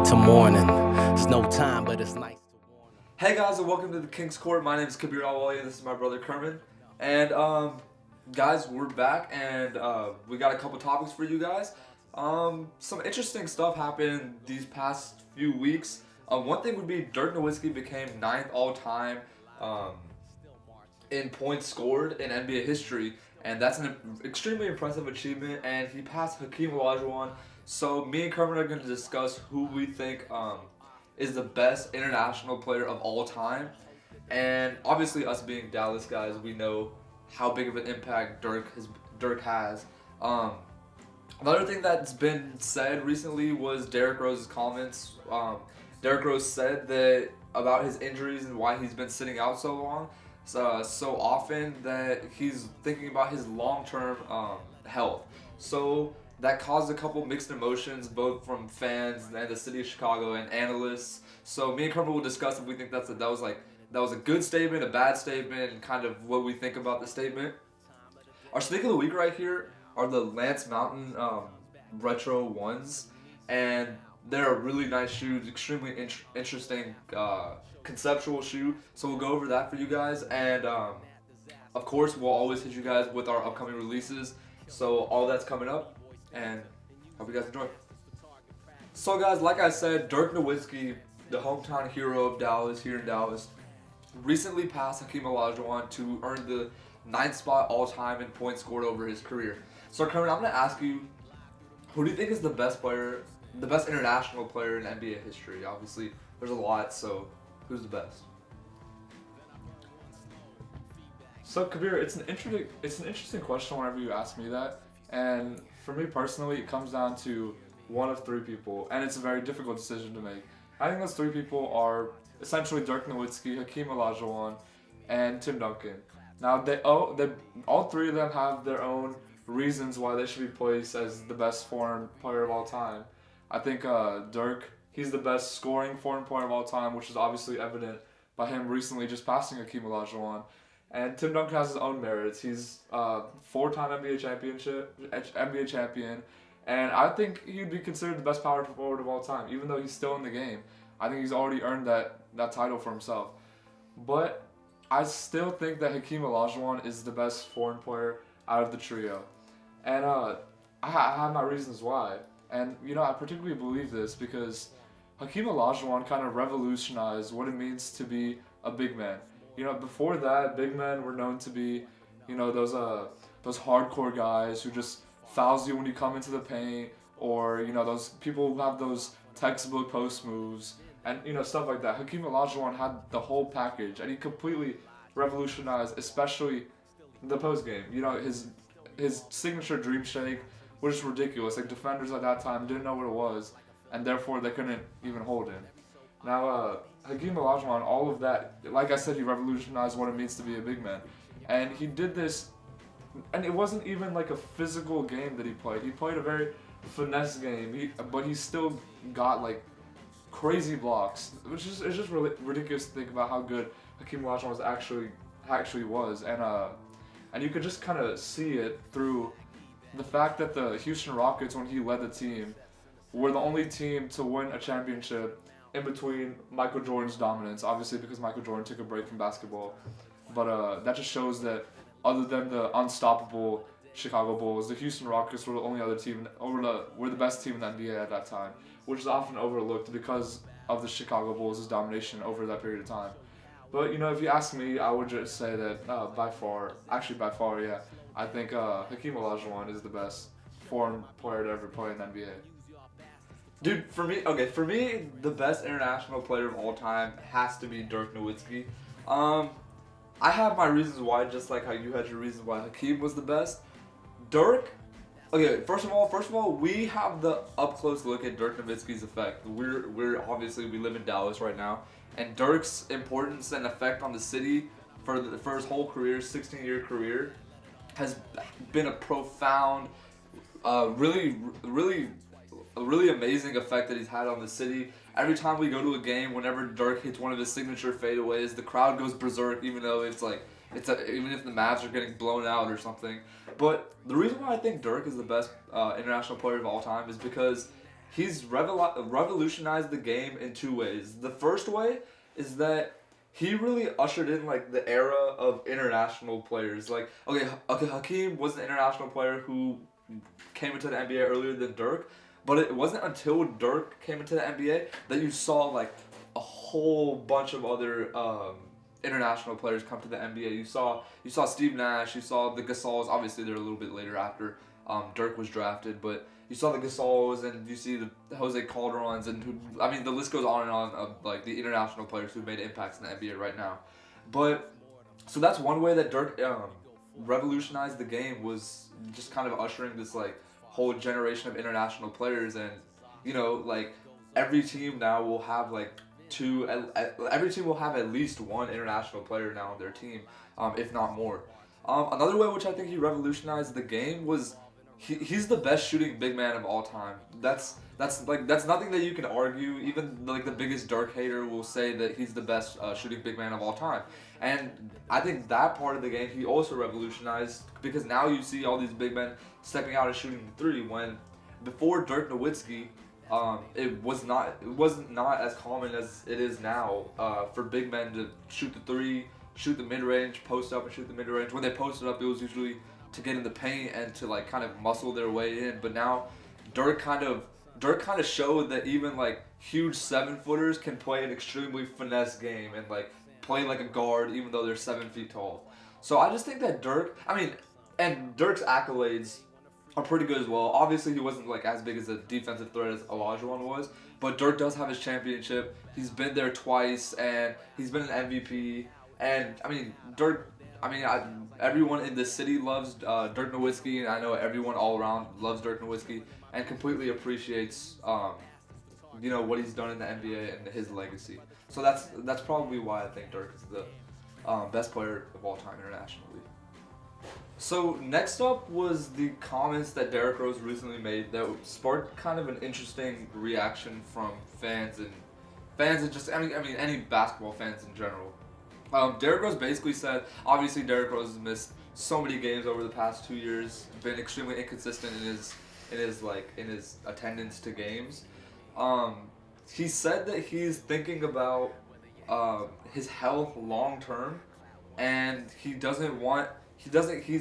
to morning. There's no time, but it's nice to warn 'em. Hey guys, and welcome to the King's Court. My name is Kabir Alwali, and this is my brother Kerman. And guys, we're back, and we got a couple topics for you guys. Some interesting stuff happened these past few weeks. One thing would be Dirk Nowitzki became 9th all-time in points scored in NBA history, and that's an extremely impressive achievement. And he passed Hakeem Olajuwon. So me and Kerman are going to discuss who we think is the best international player of all time. And obviously, us being Dallas guys, we know how big of an impact Dirk has. Another thing that's been said recently was Derrick Rose's comments. Derrick Rose said that about his injuries and why he's been sitting out so long, so often, that he's thinking about his long-term health. So that caused a couple mixed emotions, both from fans and the city of Chicago and analysts. So me and Kermit will discuss if we think that was a good statement, a bad statement, and kind of what we think about the statement. Our sneak of the week right here are the Lance Mountain Retro ones, and they're a really nice shoe, extremely interesting conceptual shoe. So we'll go over that for you guys, and of course we'll always hit you guys with our upcoming releases. So all that's coming up, and hope you guys enjoy. So guys, like I said, Dirk Nowitzki, the hometown hero of Dallas, here in Dallas, recently passed Hakeem Olajuwon to earn the 9th spot all-time in points scored over his career. So Kermit, I'm going to ask you, who do you think is the best player, the best international player in NBA history? Obviously, there's a lot, so who's the best? So Kabir, it's an interesting question whenever you ask me that, and for me personally, it comes down to one of three people, and it's a very difficult decision to make. I think those three people are essentially Dirk Nowitzki, Hakeem Olajuwon, and Tim Duncan. Now all three of them have their own reasons why they should be placed as the best foreign player of all time. I think Dirk, he's the best scoring foreign player of all time, which is obviously evident by him recently just passing Hakeem Olajuwon. And Tim Duncan has his own merits. He's four-time NBA champion, and I think he'd be considered the best power forward of all time, even though he's still in the game. I think he's already earned that title for himself. But I still think that Hakeem Olajuwon is the best foreign player out of the trio. And I have my reasons why. And, I particularly believe this because Hakeem Olajuwon kind of revolutionized what it means to be a big man. Before that, big men were known to be, those hardcore guys who just fouls you when you come into the paint, or, those people who have those textbook post moves, and, stuff like that. Hakeem Olajuwon had the whole package, and he completely revolutionized, especially the post game. His signature dream shake was just ridiculous. Like, defenders at that time didn't know what it was, and therefore they couldn't even hold him. Now, Hakeem Olajuwon, all of that, like I said, he revolutionized what it means to be a big man. And he did this, and it wasn't even like a physical game that he played. He played a very finesse game, but he still got like crazy blocks, which is it's just really ridiculous to think about how good Hakeem Olajuwon was actually was. And you could just kind of see it through the fact that the Houston Rockets, when he led the team, were the only team to win a championship in between Michael Jordan's dominance, obviously because Michael Jordan took a break from basketball. But that just shows that other than the unstoppable Chicago Bulls, the Houston Rockets were the only other team, were the best team in the NBA at that time, which is often overlooked because of the Chicago Bulls' domination over that period of time. But, if you ask me, I would just say that by far, yeah, I think Hakeem Olajuwon is the best foreign player to ever play in the NBA. Dude, for me, the best international player of all time has to be Dirk Nowitzki. I have my reasons why, just like how you had your reasons why Hakeem was the best. Dirk, first of all, we have the up close look at Dirk Nowitzki's effect. We're obviously, we live in Dallas right now, and Dirk's importance and effect on the city for his whole career, 16-year career, has been a profound, really amazing effect that he's had on the city. Every time we go to a game, whenever Dirk hits one of his signature fadeaways, the crowd goes berserk, even though even if the Mavs are getting blown out or something. But the reason why I think Dirk is the best international player of all time is because he's revolutionized the game in two ways. The first way is that he really ushered in like the era of international players. Like okay, Hakeem was an international player who came into the NBA earlier than Dirk, but it wasn't until Dirk came into the NBA that you saw like a whole bunch of other international players come to the NBA. You saw Steve Nash, you saw the Gasols. Obviously, they're a little bit later after Dirk was drafted, but you saw the Gasols and you see the Jose Calderons and the list goes on and on of like the international players who've made impacts in the NBA right now. But so that's one way that Dirk revolutionized the game, was just kind of ushering this like whole generation of international players. And like every team now will have like every team will have at least one international player now on their team, if not more. Another way which I think he revolutionized the game was he's the best shooting big man of all time. That's nothing that you can argue. Even like the biggest Dirk hater will say that he's the best shooting big man of all time. And I think that part of the game he also revolutionized, because now you see all these big men stepping out and shooting the three, when before Dirk Nowitzki, it wasn't as common as it is now for big men to shoot the three, shoot the mid range, post up and shoot the mid range. When they posted up, it was usually to get in the paint and to like kind of muscle their way in. But now Dirk kind of showed that even like huge 7-footers can play an extremely finesse game and like play like a guard even though they're 7 feet tall. So I just think that and Dirk's accolades are pretty good as well. Obviously he wasn't like as big as a defensive threat as Olajuwon was, but Dirk does have his championship. He's been there twice and he's been an MVP. And Dirk, everyone in the city loves Dirk Nowitzki, and I know everyone all around loves Dirk Nowitzki and completely appreciates what he's done in the NBA and his legacy. So that's probably why I think Dirk is the best player of all time internationally. So next up was the comments that Derrick Rose recently made that sparked kind of an interesting reaction from fans and just any basketball fans in general. Derrick Rose basically said, obviously Derrick Rose has missed so many games over the past 2 years, been extremely inconsistent in his attendance to games. He said that he's thinking about his health long term, and he's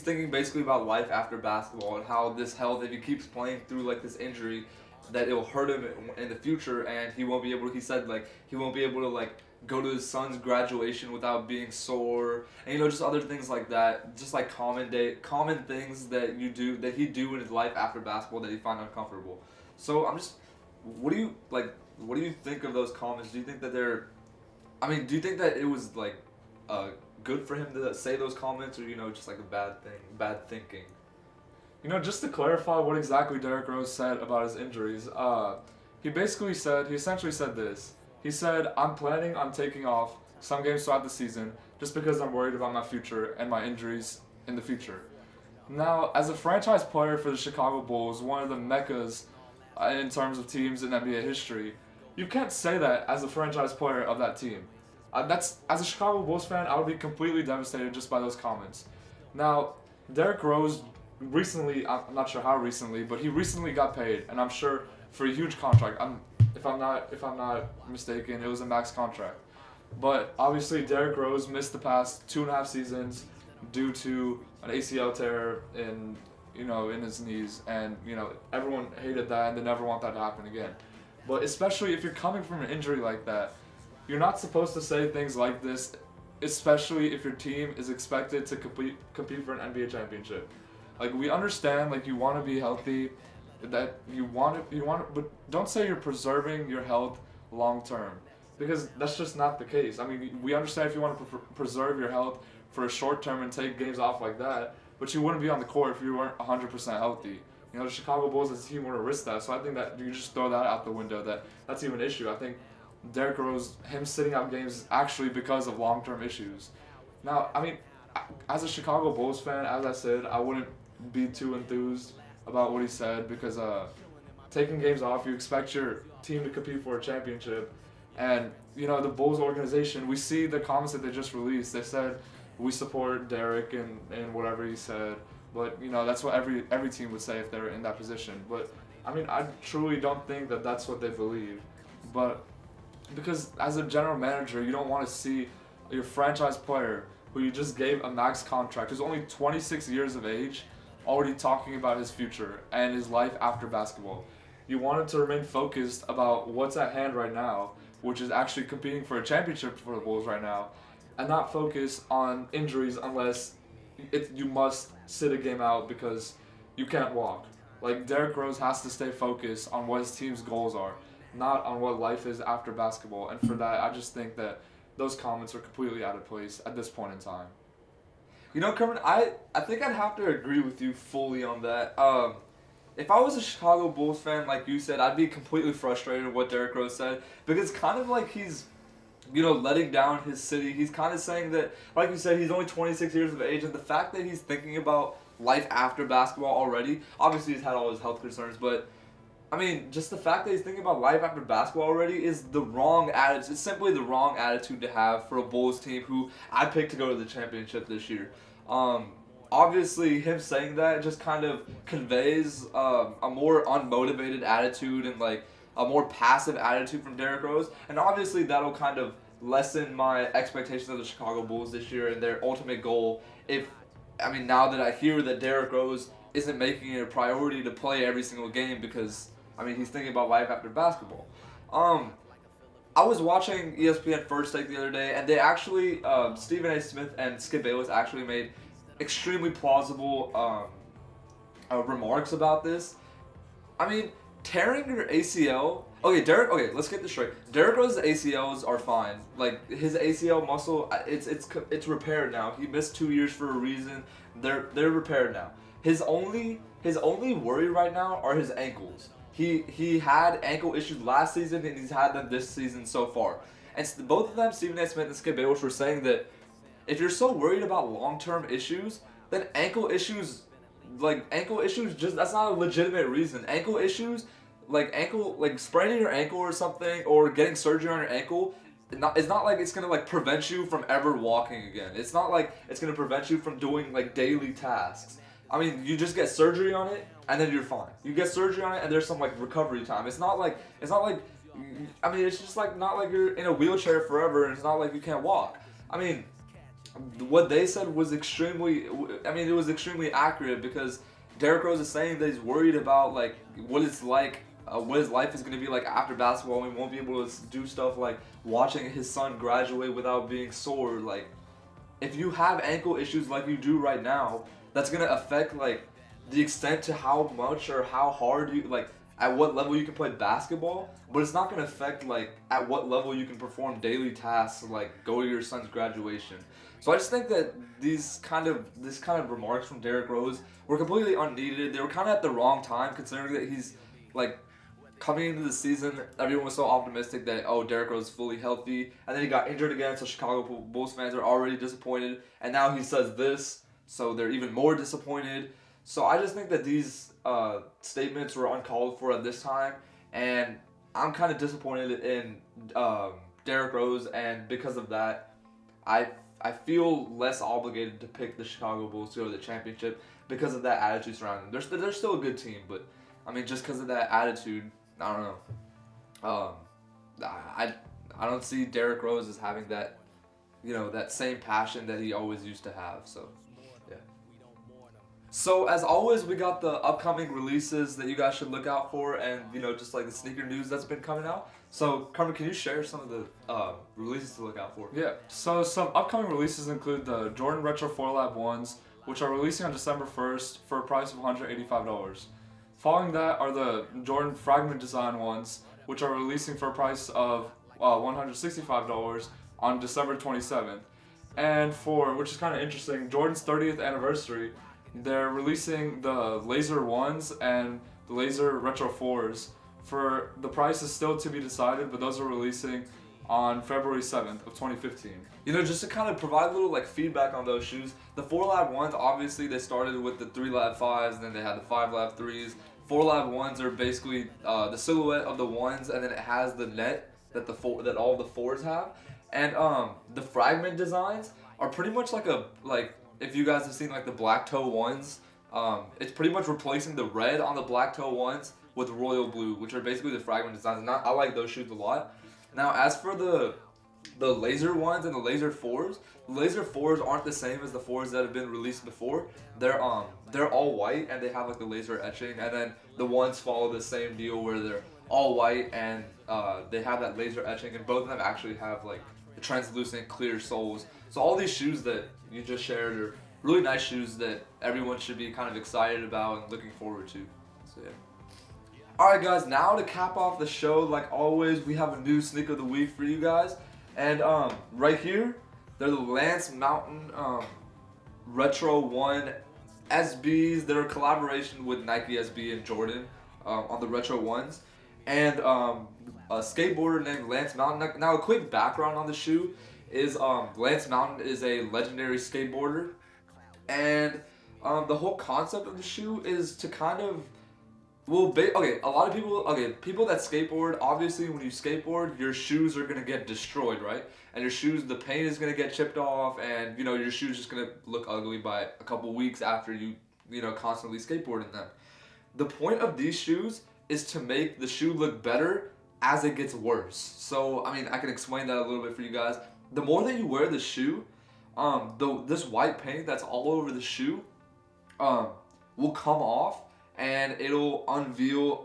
thinking basically about life after basketball and how this health, if he keeps playing through like this injury, that it'll hurt him in the future, and he won't be able to like go to his son's graduation without being sore, and just other things like that, just like common things that he do in his life after basketball that he find uncomfortable. So what do you think of those comments? Do you think that do you think that it was like good for him to say those comments, or just like bad thinking? Just to clarify what exactly Derrick Rose said about his injuries, he essentially said this. He said, I'm planning on taking off some games throughout the season just because I'm worried about my future and my injuries in the future. Now, as a franchise player for the Chicago Bulls, one of the meccas in terms of teams in NBA history, you can't say that as a franchise player of that team. As a Chicago Bulls fan, I would be completely devastated just by those comments. Now, Derrick Rose recently, I'm not sure how recently, but he recently got paid, and I'm sure for a huge contract. If I'm not mistaken, it was a max contract. But obviously, Derrick Rose missed the past 2.5 seasons due to an ACL tear in his knees, and everyone hated that, and they never want that to happen again. But especially if you're coming from an injury like that, you're not supposed to say things like this, especially if your team is expected to compete for an NBA championship. Like, we understand, like, you want to be healthy, that you want to, but don't say you're preserving your health long term, because that's just not the case. We understand if you want to preserve your health for a short term and take games off like that, but you wouldn't be on the court if you weren't 100% healthy. The Chicago Bulls as a team want to risk that, so I think that you just throw that out the window, that's even an issue. I think Derrick Rose, him sitting out games is actually because of long-term issues. Now, as a Chicago Bulls fan, as I said, I wouldn't be too enthused about what he said, because taking games off, you expect your team to compete for a championship, and the Bulls organization, we see the comments that they just released. They said we support Derrick and whatever he said, but that's what every team would say if they're in that position. But I mean, I truly don't think that that's what they believe, but because as a general manager, you don't want to see your franchise player who you just gave a max contract, who's only 26 years of age, already talking about his future and his life after basketball. You want him to remain focused about what's at hand right now, which is actually competing for a championship for the Bulls right now, and not focus on injuries unless you must sit a game out because you can't walk. Like, Derrick Rose has to stay focused on what his team's goals are, not on what life is after basketball. And for that, I just think that those comments are completely out of place at this point in time. You know, Kermit, I think I'd have to agree with you fully on that. If I was a Chicago Bulls fan, like you said, I'd be completely frustrated with what Derrick Rose said, because it's kind of like he's, letting down his city. He's kind of saying that, like you said, he's only 26 years of age, and the fact that he's thinking about life after basketball already, obviously he's had all his health concerns, but I mean, just the fact that he's thinking about life after basketball already is the wrong attitude. It's simply the wrong attitude to have for a Bulls team who I picked to go to the championship this year. Obviously, him saying that just kind of conveys a more unmotivated attitude and like a more passive attitude from Derrick Rose, and obviously that'll kind of lessen my expectations of the Chicago Bulls this year and their ultimate goal. Now that I hear that Derrick Rose isn't making it a priority to play every single game because he's thinking about life after basketball. I was watching ESPN First Take the other day, and they actually, Stephen A. Smith and Skip Bayless actually made extremely plausible remarks about this. I mean, tearing your ACL. Okay, let's get this straight. Derrick Rose's ACLs are fine. Like, his ACL muscle, it's repaired now. He missed 2 years for a reason. They're repaired now. His only worry right now are his ankles. He had ankle issues last season, and he's had them this season so far. And both of them, Stephen A. Smith and Skip Bayless, were saying that if you're so worried about long-term issues, then ankle issues, just, that's not a legitimate reason. Ankle issues, like spraining your ankle or something, or getting surgery on your ankle, it's not like it's gonna like prevent you from ever walking again. It's not like it's gonna prevent you from doing like daily tasks. I mean, you just get surgery on it, and then you're fine. You get surgery on it, and there's some like recovery time. It's not like it's just like not like you're in a wheelchair forever, and it's not like you can't walk. I mean, what they said was extremely accurate, because Derrick Rose is saying that he's worried about like what his life is going to be like after basketball, and we won't be able to do stuff like watching his son graduate without being sore. Like, if you have ankle issues like you do right now, that's going to affect like the extent to how much or how hard you like at what level you can play basketball, but it's not going to affect like at what level you can perform daily tasks like go to your son's graduation. So I just think that this kind of remarks from Derrick Rose were completely unneeded. They were kind of at the wrong time, considering that he's like coming into the season, everyone was so optimistic that Derrick Rose is fully healthy, and then he got injured again, so Chicago Bulls fans are already disappointed, and now he says this, so they're even more disappointed. So I just think that these statements were uncalled for at this time, and I'm kind of disappointed in Derrick Rose, and because of that, I feel less obligated to pick the Chicago Bulls to go to the championship because of that attitude surrounding them. They're still a good team, but I mean, just because of that attitude, I don't know. I don't see Derrick Rose as having that, that same passion that he always used to have. So, yeah. So as always, we got the upcoming releases that you guys should look out for, and just like the sneaker news that's been coming out. So, Carmen, can you share some of the releases to look out for? Yeah, so some upcoming releases include the Jordan Retro 4 Lab 1s, which are releasing on December 1st for a price of $185. Following that are the Jordan Fragment Design 1s, which are releasing for a price of $165 on December 27th. And which is kind of interesting, Jordan's 30th anniversary, they're releasing the Laser 1s and the Laser Retro 4s. For the price is still to be decided, but those are releasing on February 7th of 2015. Just to kind of provide a little like feedback on those shoes, the 4 Lab 1s, obviously they started with the 3 Lab 5s, and then they had the 5 Lab 3s. 4 Lab 1s are basically the silhouette of the 1s, and then it has the net that all the 4s have. And the fragment designs are pretty much like if you guys have seen like the black toe 1s, it's pretty much replacing the red on the black toe 1s with royal blue, which are basically the fragment designs. And I like those shoes a lot. Now, as for the laser ones and the laser 4s, the laser 4s aren't the same as the 4s that have been released before. They're all white and they have like the laser etching, and then the ones follow the same deal where they're all white and they have that laser etching, and both of them actually have like the translucent clear soles. So all these shoes that you just shared are really nice shoes that everyone should be kind of excited about and looking forward to. So yeah. Alright guys, now to cap off the show, like always, we have a new sneaker of the week for you guys. And right here, they're the Lance Mountain Retro 1 SBs. They're a collaboration with Nike SB and Jordan on the Retro 1s. And a skateboarder named Lance Mountain. Now a quick background on the shoe is Lance Mountain is a legendary skateboarder. And the whole concept of the shoe is to kind of, a lot of people that skateboard, obviously when you skateboard, your shoes are going to get destroyed, right? And your shoes, the paint is going to get chipped off, and, you know, your shoes just going to look ugly by a couple weeks after you constantly skateboarding them. The point of these shoes is to make the shoe look better as it gets worse. So, I mean, I can explain that a little bit for you guys. The more that you wear the shoe, this white paint that's all over the shoe will come off, and it'll unveil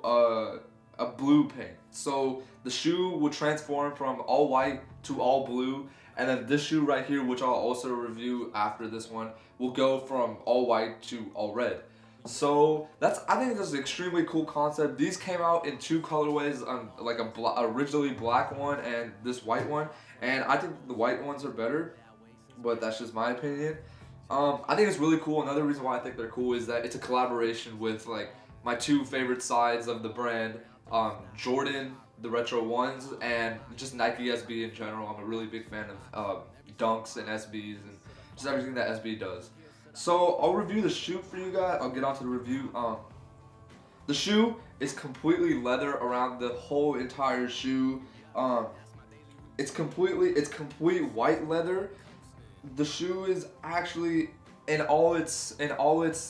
a blue paint. So the shoe will transform from all white to all blue, and then this shoe right here, which I'll also review after this one, will go from all white to all red. So I think that's an extremely cool concept. These came out in two colorways, like originally black one and this white one, and I think the white ones are better, but that's just my opinion. I think it's really cool. Another reason why I think they're cool is that it's a collaboration with like my two favorite sides of the brand, Jordan, the Retro 1s, and just Nike SB in general. I'm a really big fan of Dunks and SBs and just everything that SB does. So I'll review the shoe for you guys. I'll get onto the review. The shoe is completely leather around the whole entire shoe. It's complete white leather. The shoe is actually in all its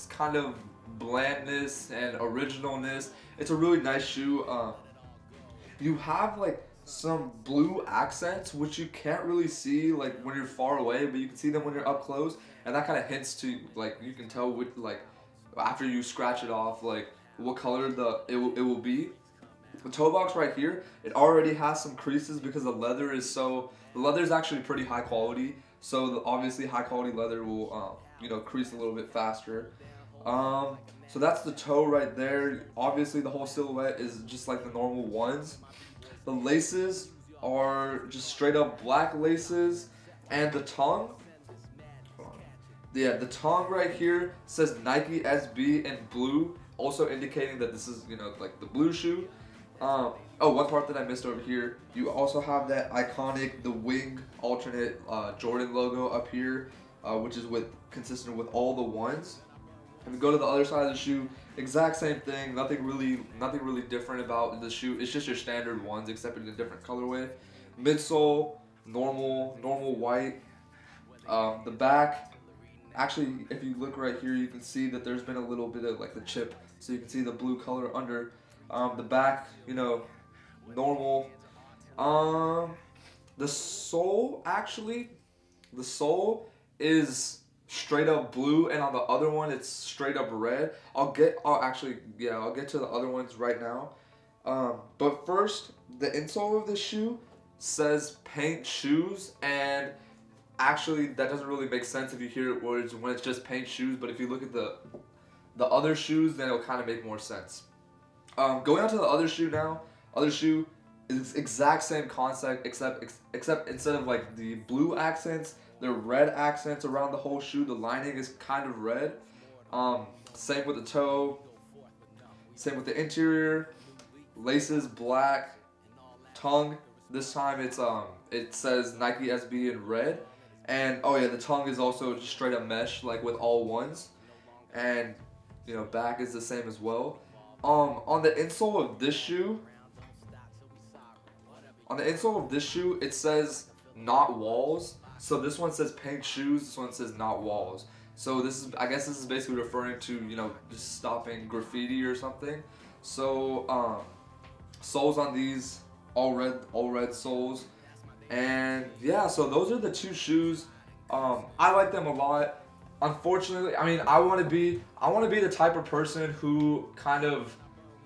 kind of blandness and originalness. It's a really nice shoe. You have like some blue accents which you can't really see like when you're far away, but you can see them when you're up close, and that kind of hints to like you can tell with like after you scratch it off like what color it will be. The toe box right here, it already has some creases because the leather is actually pretty high quality. So obviously high quality leather will crease a little bit faster. So that's the toe right there. Obviously the whole silhouette is just like the normal ones. The laces are just straight up black laces, and the tongue, the tongue right here says Nike SB in blue, also indicating that this is like the blue shoe. One part that I missed over here, you also have that iconic, the wing alternate Jordan logo up here, which is consistent with all the ones. And we go to the other side of the shoe, exact same thing, nothing really different about the shoe. It's just your standard ones, except in a different colorway. Midsole, normal white. The back, actually, if you look right here, you can see that there's been a little bit of like the chip, so you can see the blue color under. The back, normal. The sole is straight up blue, and on the other one it's straight up red. I'll get to the other ones right now. But first, the insole of this shoe says paint shoes, and actually that doesn't really make sense if you hear it words when it's just paint shoes, but if you look at the other shoes, then it'll kind of make more sense. Going on to the other shoe now. Other shoe is exact same concept, except instead of like the blue accents, they're red accents around the whole shoe. The lining is kind of red. Same with the toe. Same with the interior. Laces black. Tongue, this time it says Nike SB in red. And the tongue is also just straight up mesh, like with all ones. And back is the same as well. On the insole of this shoe, it says not walls. So this one says paint shoes, this one says not walls. So I guess this is basically referring to, just stopping graffiti or something. So soles on these, all red soles. And yeah, so those are the two shoes. I like them a lot. Unfortunately, I mean, I want to be the type of person who kind of,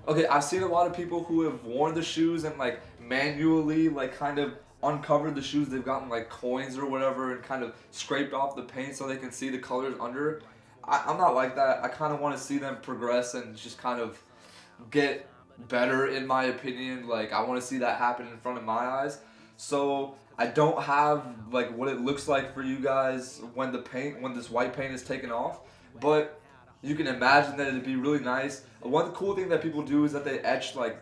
okay, I've seen a lot of people who have worn the shoes and like manually like kind of uncovered the shoes. They've gotten like coins or whatever and kind of scraped off the paint so they can see the colors under. I'm not like that. I kind of want to see them progress and just kind of get better, in my opinion. Like, I want to see that happen in front of my eyes. So I don't have like what it looks like for you guys when this white paint is taken off, but you can imagine that it'd be really nice. One cool thing that people do is that they etch like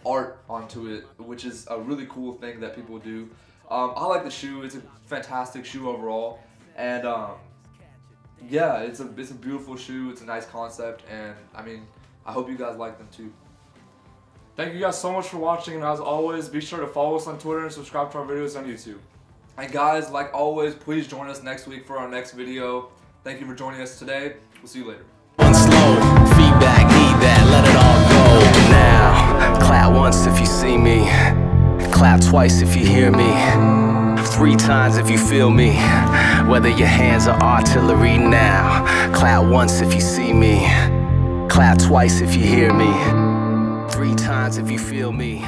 art onto it, which is a really cool thing that people do. I like the shoe. It's a fantastic shoe overall, and yeah, it's a beautiful shoe. It's a nice concept, and I mean, I hope you guys like them too. Thank you guys so much for watching, and as always, be sure to follow us on Twitter and subscribe to our videos on YouTube. And guys, like always, please join us next week for our next video. Thank you for joining us today. We'll see you later. One slow, feedback, need that, let it all go. Now, clap once if you see me. Clap twice if you hear me. 3 times if you feel me. Whether your hands are artillery now. Clap once if you see me. Clap twice if you hear me. 3 times if you feel me.